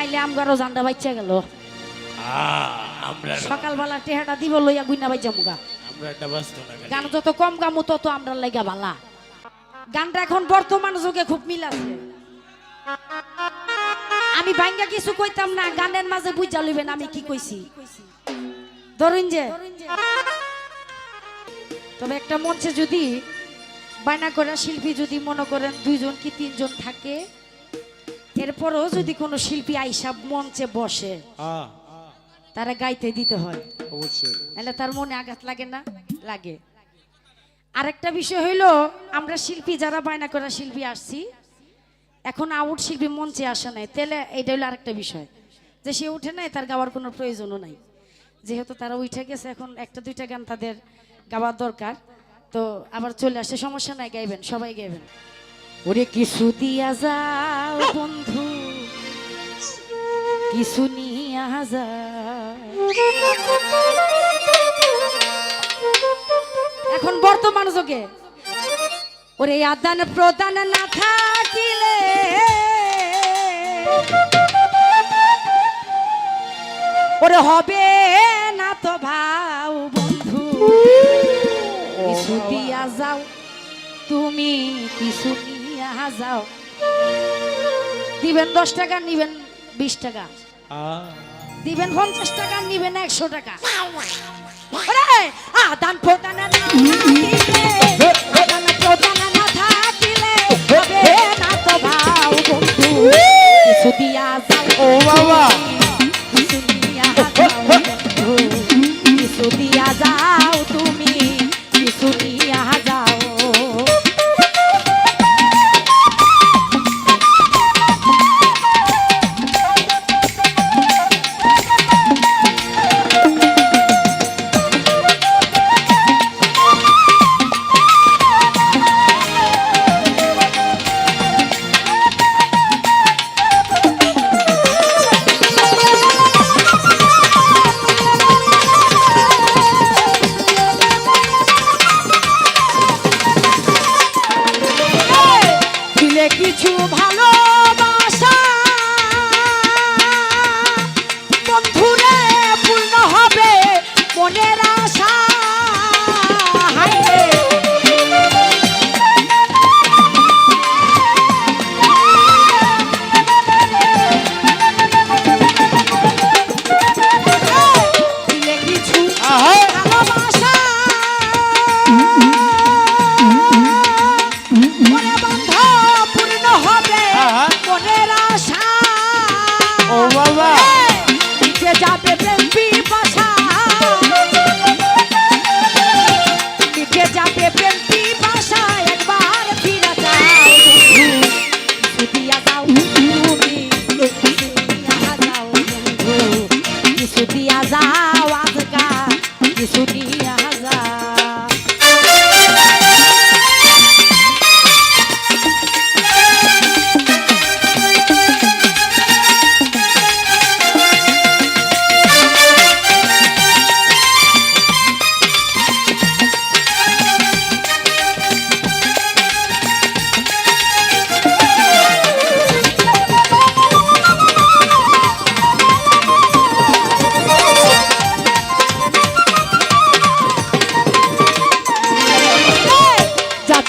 কাইলে আমগারও জান্ডা বাচ্চা গেল আমরা সকালবেলা টেহাটা দিব লইয়া গুইনা বাইজা মুগা আমরা এটা বাস্তব না গান যত কম গামু তত আমরা লাগা ভালা গানটা এখন বর্তমান যুগে খুব মিল আছে আমি ভাঙ্গা কিছু কইতাম না গানের মাঝে বুঝা লইবেন আমি কি কইছি ধরুন যে তবে একটা মঞ্চে যদি বায়না করা শিল্পী যদি মনে করেন 2 জন কি 3 জন থাকে এরপরও যদি কোনো শিল্পী আইসা মঞ্চে বসে তারা গাইতে দিতে হয় অবশ্যই নাহলে তার মনে আঘাত লাগে না লাগে আরেকটা বিষয় হইলো আমরা শিল্পী যারা বায়না করা শিল্পী আসছি এখন আউট শিল্পী মঞ্চে আসে নাই তাহলে এইটা হইলো আরেকটা বিষয় যে সে উঠে নাই তার গাওয়ার কোনো প্রয়োজনও নাই যেহেতু তারা উঠে গেছে এখন একটা দুইটা গান তাদের গাওয়ার দরকার তো আবার চলে আসে সমস্যা নাই গাইবেন সবাই গাইবেন ওরে কিছু দিয়া যাও বন্ধু কিছু নিয়া যাও এখন বর্তমান যুগে ওরে আদান প্রদান না থাকিলে ওরে হবে না তো ভাও বন্ধু কিছু দিয়া যাও তুমি কিছু নিয়া যাও দিবেন 10 টাকা নিবেন 20 টাকা দিবেন 50 টাকা নিবেন 100 টাকা ওরে আদান প্রদান না থাকিলে আদান প্রদান না থাকিলে হবে না তো ভাও বন্ধু কিছু দিয়া যাও ও বাবা কিছু নিয়া যাও বন্ধু কিছু দিয়া যাও তুমি কিছু নিয়া যাও কিছু ভালোবাসা বন্ধুরে পূর্ণ হবে মনের আশা দিলে কিছু ভালোবাসা মনে বন্ধ পূর্ণ হবে মনের আশা ও বাবা মিটে যাবে প্রেম পিপাসা মিটে যাবে প্রেম পিপাসা একবার ফিরে যাও কিছু দিয়া যাও তুমি কিছু দিয়া যাও বন্ধু কিছু দিয়া যাও আজকা কিছু দিয়া যাও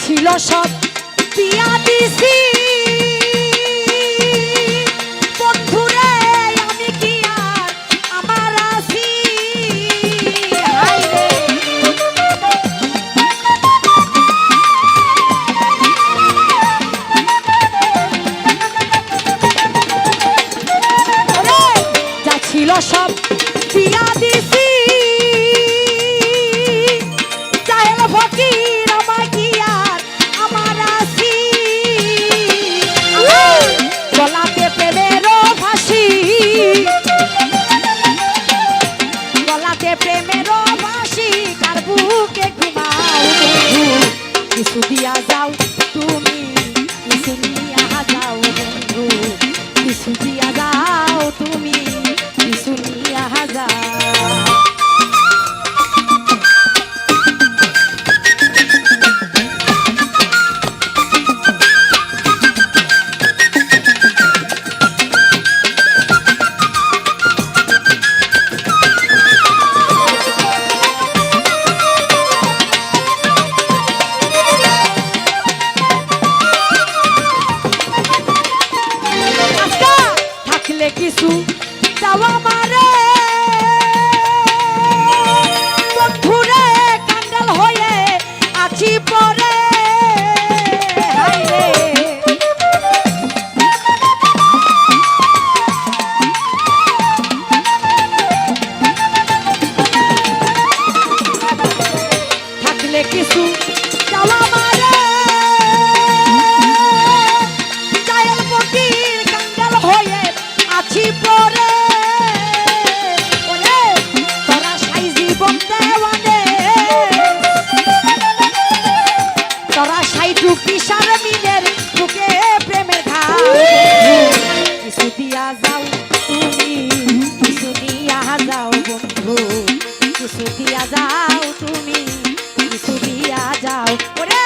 ছিল সব দিয়া দিছি বন্ধুরে আমি কি আর আমার আছি হায়রে যা ছিল সব দিয়া দিছি চাইল ফকির আমার কি আর আমার আছি গলাতে প্রেমের ফাঁসি গলাতে প্রেমের ফাঁসি কার বুকে ঘুমাও বন্ধু কিছু দিয়া যাও তুমি কিছু নিয়া যাও বন্ধু কিছু দিয়া যাও তুমি কিছু নিয়া যাও থাকলে কিছু চাওয়া মারে বন্ধুরে কাঙ্গাল হয়ে আছি পরে হায়রে থাকলে কিছু চাওয়া মারে চায়ের পটির কাঙ্গাল হয়ে আছি পরে ওরে তোরা সাই জীবন দেওয়ানে তোরা সাই টুকি সার মিলের বুকে প্রেমের ঘাও কিছু দিয়া যাও তুমি কিছু দিয়া যাও বন্ধু কিছু দিয়া যাও তুমি কিছু দিয়া যাও ওরে